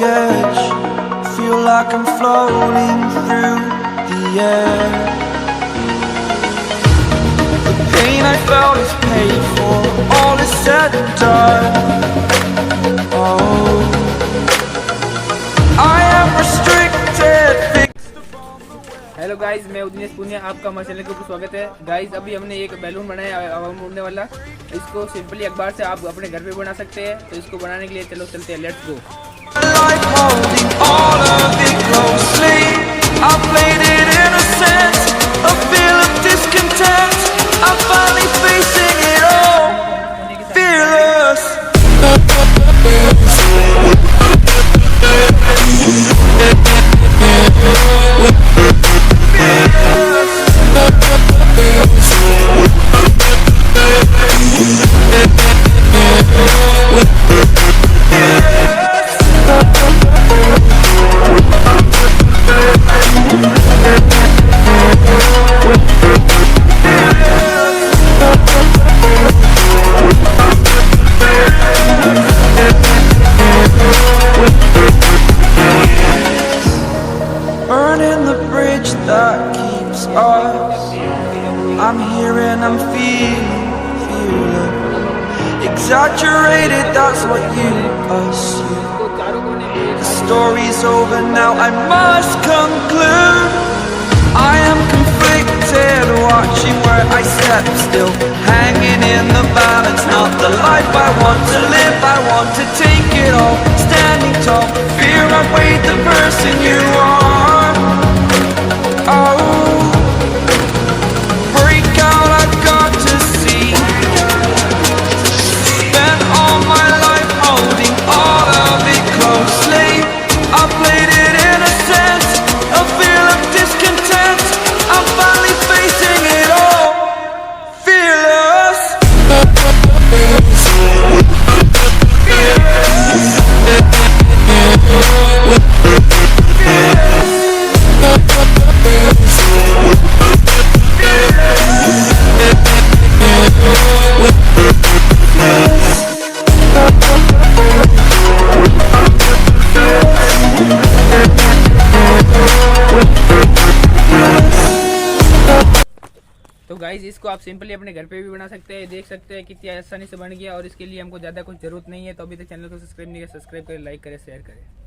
edge, feel like I'm floating through the air. The pain I felt is paid for, all is said and done. Oh, I am restricted. Hello guys, मैं दिनेश पुनिया, आपका हमारे channel के ऊपर स्वागत है। Guys अभी हमने एक बैलून बनाया हवा में उड़ने वाला। इसको सिंपली अखबार से आप अपने घर पे बना सकते हैं। तो इसको बनाने के लिए चलो चलते हैं, let's go. Burning the bridge that keeps us. I'm here and I'm feeling exaggerated, that's what you assume. The story's over now, I must conclude. I am conflicted, watching where I step still, hanging in the balance. Not the life I want to live, I want to take it all. Standing tall, fear I weighed the person you are. Oh, break out, I've got to see. Spent all my life holding all of it closely. I played it innocent, a feel of discontent. I'm finally facing it all, fearless. तो guys इसको आप simply अपने घर पे भी बना सकते हैं। देख सकते हैं कितनी आसानी से बन गया, और इसके लिए हमको ज़्यादा कुछ जरूरत नहीं है। तो अभी तक चैनल को सब्सक्राइब नहीं किया, सब्सक्राइब करें, लाइक करें, शेयर करें।